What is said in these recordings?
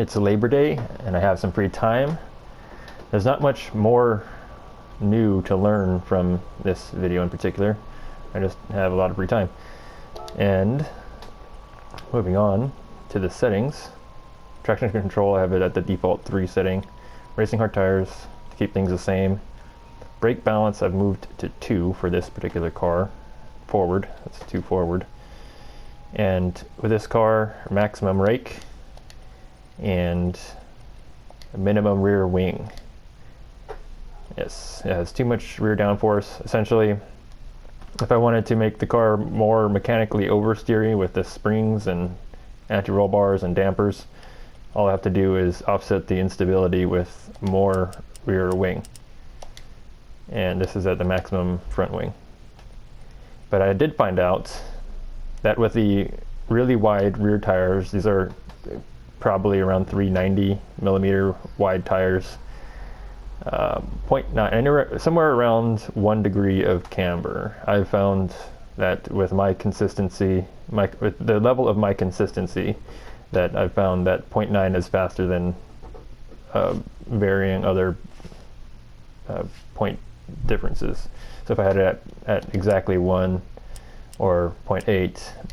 It's Labor Day and I have some free time. There's not much more new to learn from this video in particular. I just have a lot of free time. And moving on to the settings. Traction control, I have it at the default 3 setting. Racing hard tires to keep things the same. Brake balance, I've moved to 2 for this particular car. Forward, that's 2 forward. And with this car, maximum rake and a minimum rear wing. Yes, it has too much rear downforce. Essentially, if I wanted to make the car more mechanically oversteery with the springs and anti-roll bars and dampers, all I have to do is offset the instability with more rear wing. And this is at the maximum front wing. But I did find out that with the really wide rear tires, these are probably around 390 millimeter wide tires, 0.9, somewhere around 1 degree of camber. I've found that with my consistency, with the level of my consistency, that I've found that 0.9 is faster than varying other point differences. So if I had it at exactly 1 or 0.8,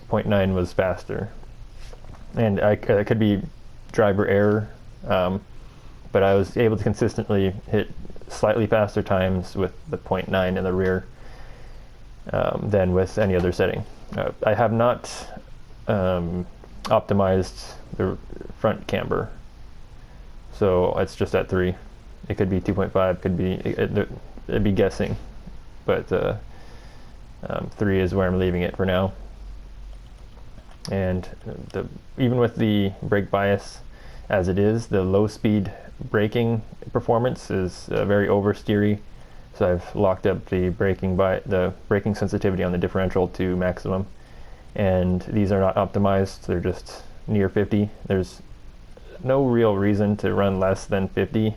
0.9 was faster. And it could be driver error, but I was able to consistently hit slightly faster times with the 0.9 in the rear than with any other setting. I have not optimized the front camber, so it's just at 3. It could be 2.5, could be, it'd be guessing, but 3 is where I'm leaving it for now. And even with the brake bias as it is, the low speed braking performance is very oversteery. So I've locked up the braking sensitivity on the differential to maximum, and these are not optimized. They're just near 50. There's no real reason to run less than 50.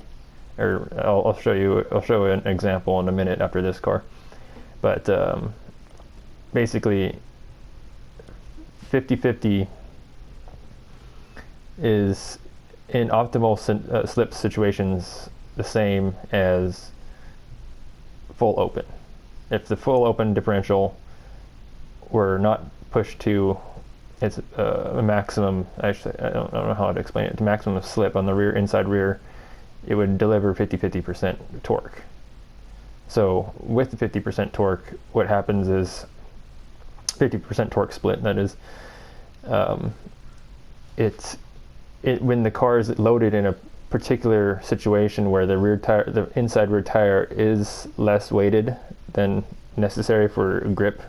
Or I'll show an example in a minute after this car. But basically 50-50 is in optimal slip situations the same as full open. If the full open differential were not pushed to its a maximum, actually I don't know how to explain it, to maximum slip on the rear, inside rear, it would deliver 50% torque. So with the 50% torque, what happens is 50% torque split, that is, when the car is loaded in a particular situation where the rear tire, the inside rear tire is less weighted than necessary for grip,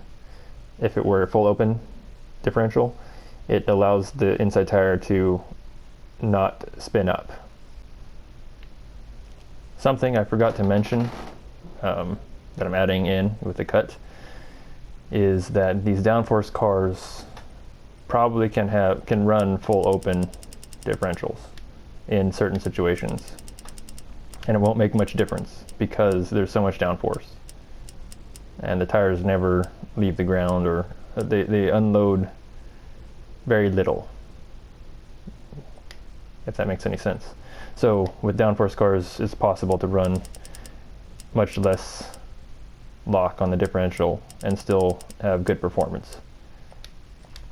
if it were a full open differential, it allows the inside tire to not spin up. Something I forgot to mention that I'm adding in with the cut is that these downforce cars probably can run full open differentials in certain situations, and it won't make much difference because there's so much downforce and the tires never leave the ground, or they unload very little, if that makes any sense. So with downforce cars, it's possible to run much less lock on the differential and still have good performance.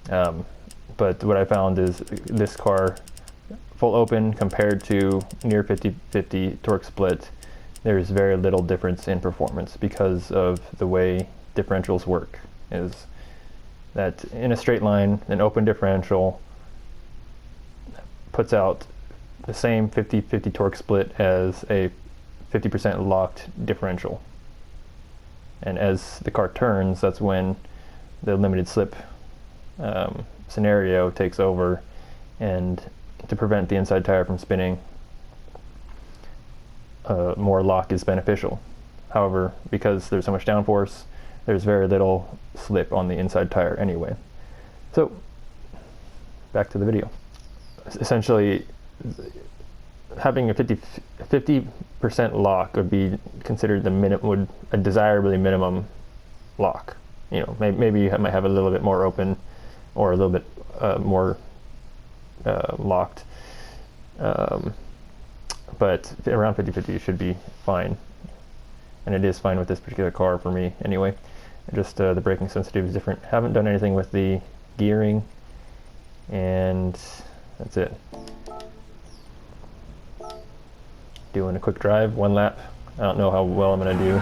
But what I found is this car, full open compared to near 50-50 torque split, there's very little difference in performance because of the way differentials work. Is that in a straight line, an open differential puts out the same 50-50 torque split as a 50% locked differential. And as the car turns, that's when the limited slip scenario takes over, and to prevent the inside tire from spinning, more lock is beneficial. However, because there's so much downforce, there's very little slip on the inside tire anyway. So back to the video. Essentially, having a 50% lock would be considered a desirably minimum lock. You know, maybe you might have a little bit more open or a little bit more locked, But around 50-50 should be fine. And it is fine with this particular car for me anyway. Just the braking sensitivity is different. Haven't done anything with the gearing, and that's it. Doing a quick drive, 1 lap. I don't know how well I'm going to do.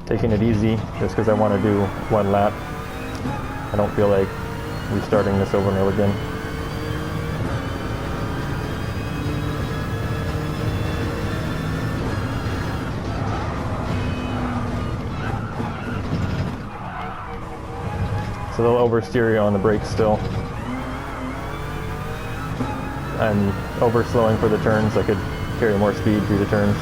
Taking it easy just because I want to do 1 lap. I don't feel like restarting this over and over again. So they'll oversteer you on the brakes still. I'm over-slowing for the turns. I could carry more speed through the turns.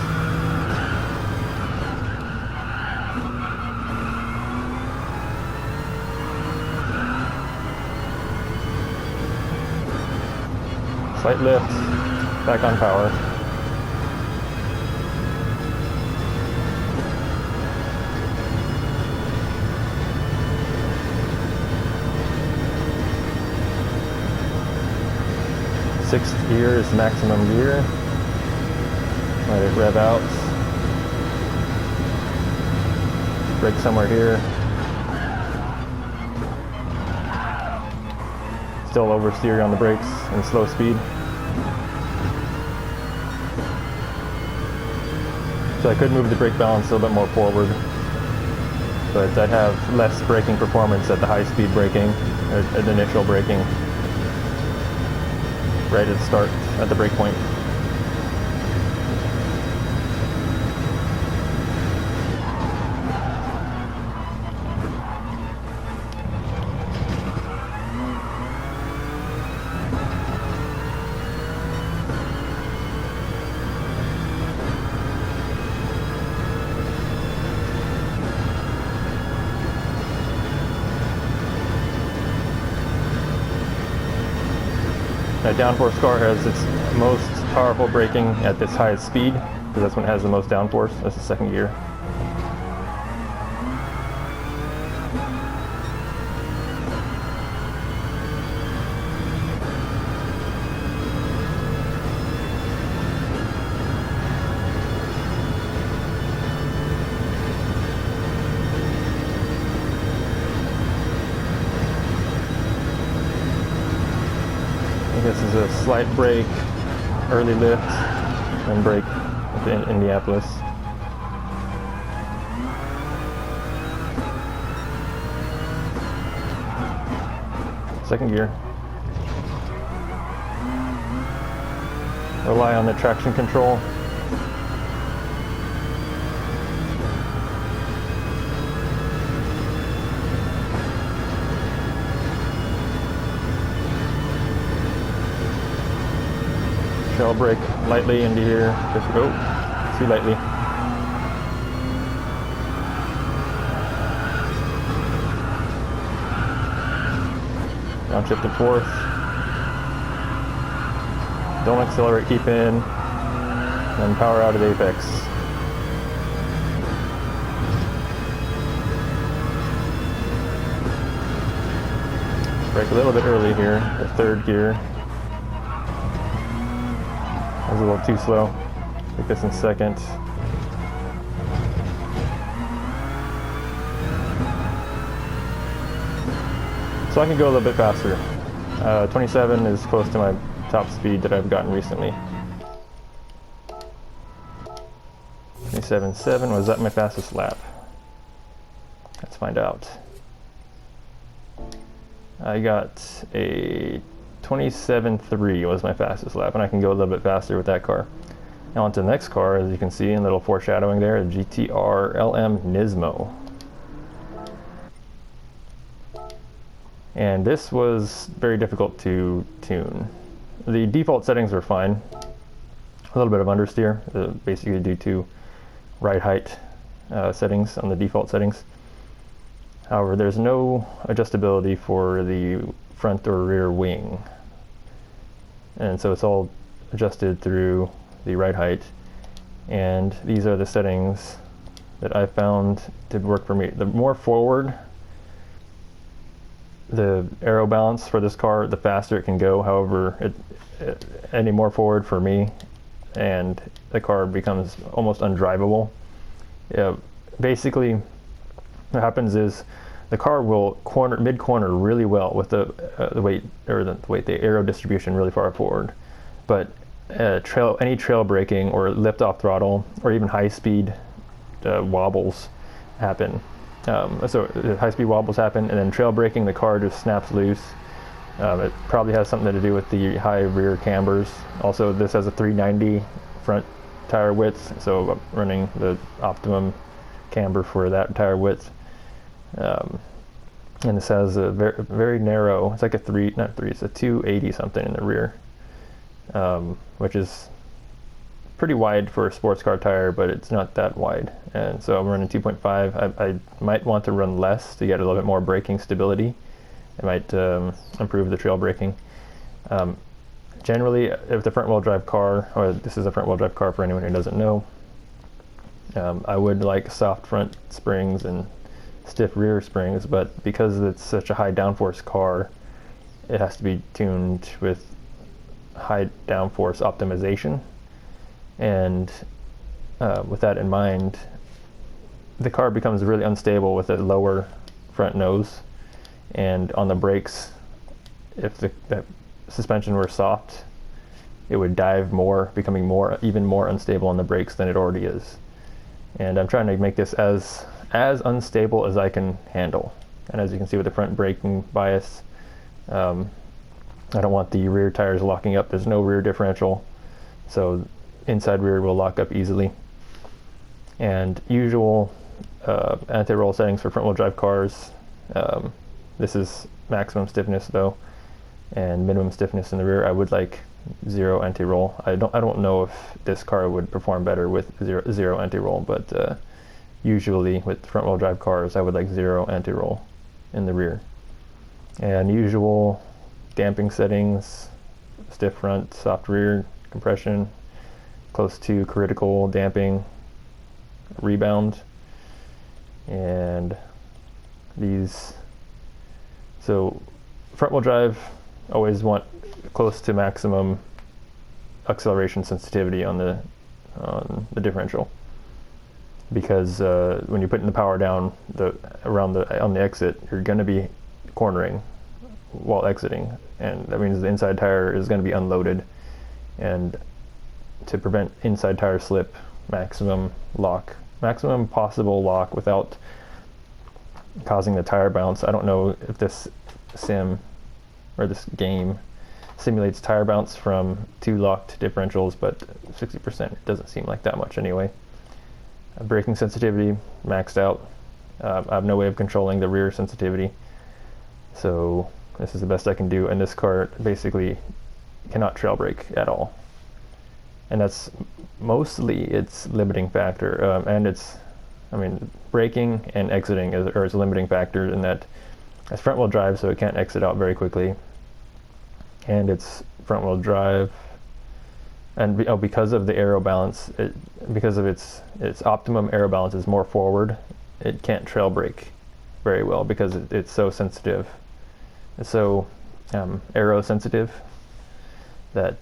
Slight lift, back on power. Sixth gear is maximum gear. Let it rev out. Brake somewhere here. Still oversteer on the brakes and slow speed. So I could move the brake balance a little bit more forward, but I'd have less braking performance at the high speed braking, at the initial braking, right at the start, at the brake point. That downforce car has its most powerful braking at this highest speed, because that's when it has the most downforce. That's the second gear. This is a slight brake, early lift, and brake at Indianapolis. Second gear. Rely on the traction control. Shell brake lightly into here. Just go too lightly. Downshift to fourth. Don't accelerate, keep in. Then power out at apex. Brake a little bit early here, the third gear. I was a little too slow. Take this in second. So I can go a little bit faster. 27 is close to my top speed that I've gotten recently. 27.7, was that my fastest lap? Let's find out. I got a 27.3 was my fastest lap, and I can go a little bit faster with that car. Now on to the next car, as you can see in a little foreshadowing there, the GT LM NISMO. And this was very difficult to tune. The default settings were fine. A little bit of understeer, basically due to ride height settings on the default settings. However, there's no adjustability for the front or rear wing. And so it's all adjusted through the ride height. And these are the settings that I found to work for me. The more forward the aero balance for this car, the faster it can go. However, any more forward for me, and the car becomes almost undrivable. Basically, what happens is the car will mid-corner really well with the aero distribution really far forward, but any trail braking or lift-off throttle or even high-speed wobbles happen. So high-speed wobbles happen, and then trail braking, the car just snaps loose. It probably has something to do with the high rear cambers. Also, this has a 390 front tire width, so I'm running the optimum camber for that tire width. And this has a very narrow, it's like a it's a 280 something in the rear, which is pretty wide for a sports car tire, but it's not that wide. And so I'm running 2.5. I might want to run less to get a little bit more braking stability. It might improve the trail braking. Generally, if the front wheel drive car, or this is a front wheel drive car for anyone who doesn't know, I would like soft front springs and stiff rear springs, but because it's such a high downforce car, it has to be tuned with high downforce optimization. And with that in mind, the car becomes really unstable with a lower front nose, and on the brakes, if the suspension were soft, it would dive more, becoming even more unstable on the brakes than it already is. And I'm trying to make this as unstable as I can handle. And as you can see with the front braking bias, I don't want the rear tires locking up. There's no rear differential, so inside rear will lock up easily. And usual anti-roll settings for front wheel drive cars. This is maximum stiffness though, and minimum stiffness in the rear. I would like 0 anti-roll. I don't know if this car would perform better with zero anti-roll, but usually with front wheel drive cars, I would like 0 anti-roll in the rear. And usual damping settings: stiff front, soft rear, compression, close to critical damping, rebound, and these. So front wheel drive, always want close to maximum acceleration sensitivity on the differential, because when you're putting the power down on the exit, you're going to be cornering while exiting, and that means the inside tire is going to be unloaded. And to prevent inside tire slip, maximum possible lock without causing the tire bounce. I don't know if this sim or this game simulates tire bounce from 2 locked differentials, but 60% doesn't seem like that much anyway. Braking sensitivity maxed out. I have no way of controlling the rear sensitivity, so this is the best I can do. And this car basically cannot trail brake at all, and that's mostly its limiting factor. Braking and exiting is a limiting factor in that it's front wheel drive, so it can't exit out very quickly, and it's front wheel drive, and because of the aero balance, because of its optimum aero balance is more forward, it can't trail brake very well because it's so sensitive. It's so aero sensitive that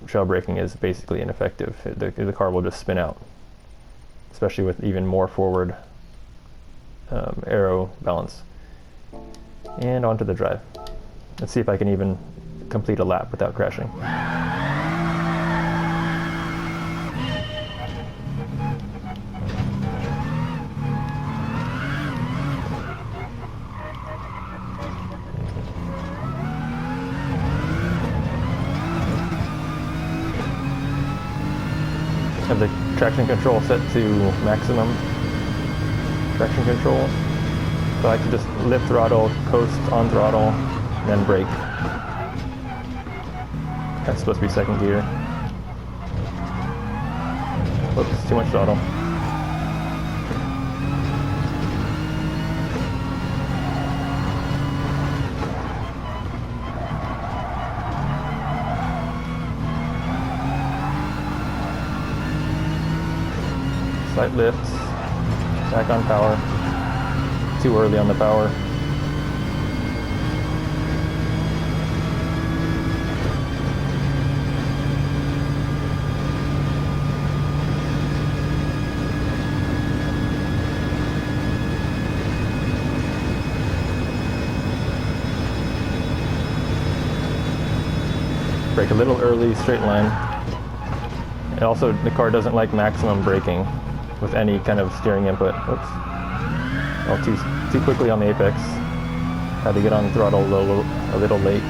trail braking is basically ineffective. The car will just spin out, especially with even more forward aero balance. And onto the drive. Let's see if I can even complete a lap without crashing. Have the traction control set to maximum traction control. So I like to just lift throttle, coast on throttle, and then brake. That's supposed to be second gear. Whoops, too much throttle. Slight lift, back on power. too early on the power. Brake a little early, straight line. And also, the car doesn't like maximum braking with any kind of steering input. Oops. Oh, too quickly on the apex. Had to get on throttle a little late.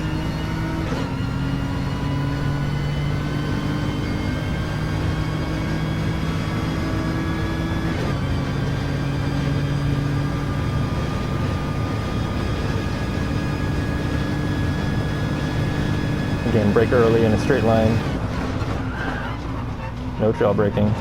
Again, brake early in a straight line. No trail braking.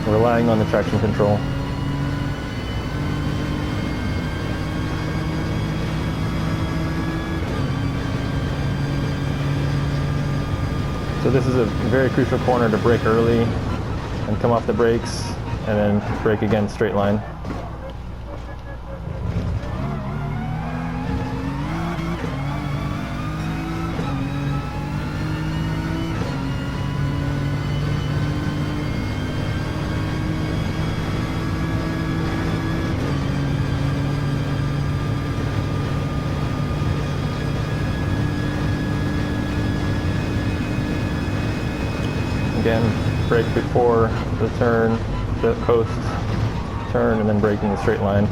Relying on the traction control. So this is a very crucial corner to brake early and come off the brakes and then brake again straight line. Again, brake before the turn, the coast turn, and then brake in the straight line.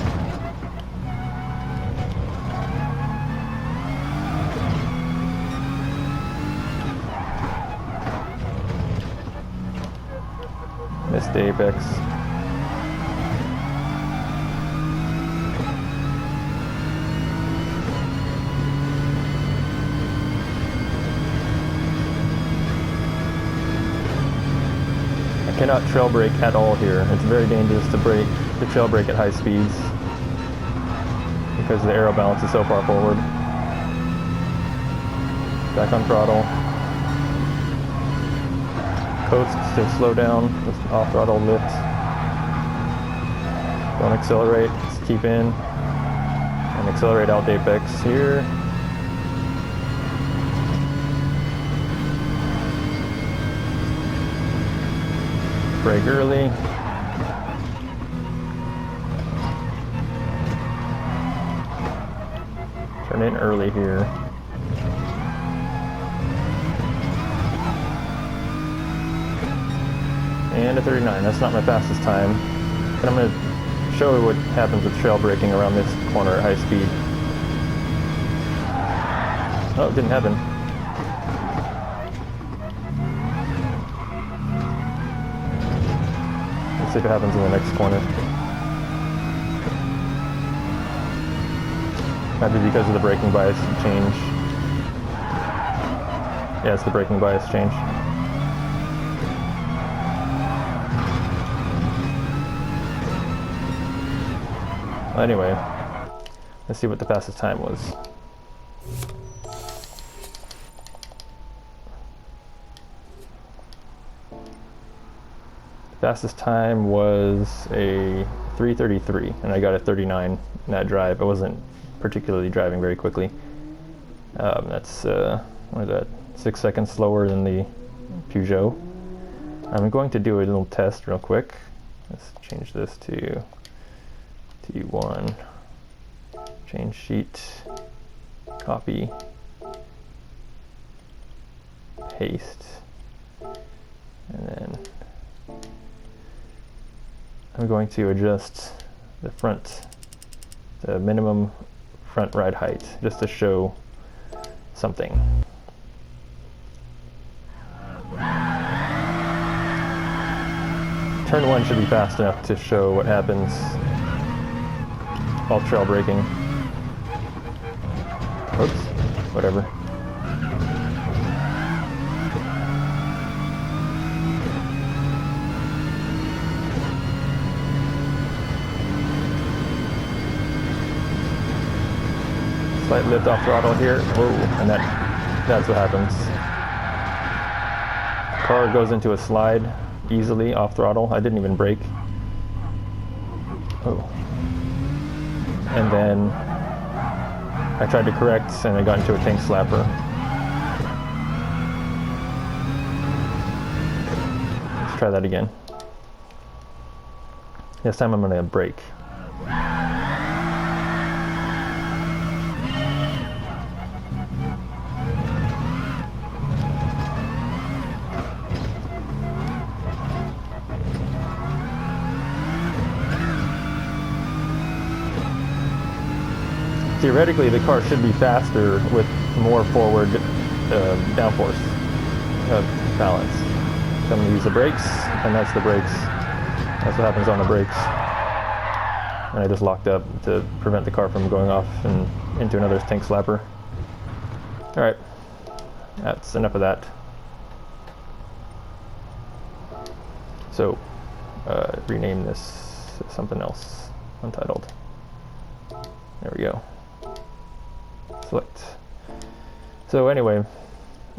Missed the apex. Cannot trail brake at all here. It's very dangerous to trail brake at high speeds because the aero balance is so far forward. Back on throttle. Coast to slow down with off throttle lift. Don't accelerate, just keep in and accelerate out the apex here. Brake early. Turn in early here. And a 39. That's not my fastest time. But I'm going to show you what happens with trail braking around this corner at high speed. Oh, it didn't happen. See if it happens in the next corner. Might be because of the braking bias change. Yeah, it's the braking bias change. Well, anyway, let's see what the fastest time was. Fastest time was a 3:33, and I got a 39 in that drive. I wasn't particularly driving very quickly. That's what is that? 6 seconds slower than the Peugeot. I'm going to do a little test real quick. Let's change this to T1. Change sheet. Copy. Paste. And then I'm going to adjust the minimum front ride height, just to show something. Turn 1 should be fast enough to show what happens while trail braking. Oops, whatever. Slight lift off throttle here. Whoa, and that's what happens. car goes into a slide easily off throttle. I didn't even brake. Oh. And then I tried to correct and I got into a tank slapper. Let's try that again. This time I'm going to brake. Theoretically, the car should be faster with more forward downforce balance. So I'm going to use the brakes, and that's the brakes. That's what happens on the brakes. And I just locked up to prevent the car from going off and into another tank slapper. Alright, that's enough of that. So, rename this something else. Untitled. There we go. Select. So anyway,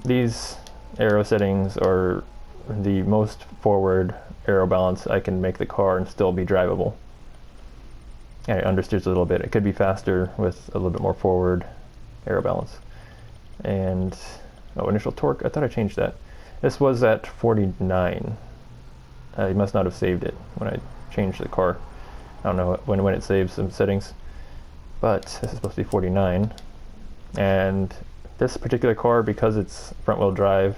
these aero settings are the most forward aero balance I can make the car and still be drivable. And it understeers a little bit. It could be faster with a little bit more forward aero balance. And initial torque, I thought I changed that. This was at 49. I must not have saved it when I changed the car. I don't know when it saves some settings. But this is supposed to be 49, and this particular car, because it's front wheel drive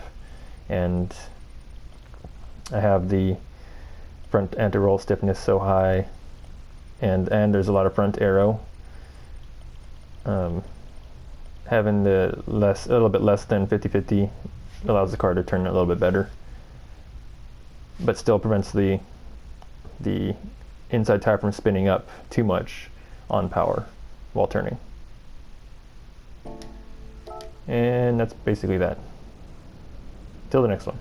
and I have the front anti-roll stiffness so high, and there's a lot of front aero, having a little bit less than 50-50 allows the car to turn a little bit better, but still prevents the inside tire from spinning up too much on power while turning. And that's basically that. Till the next one.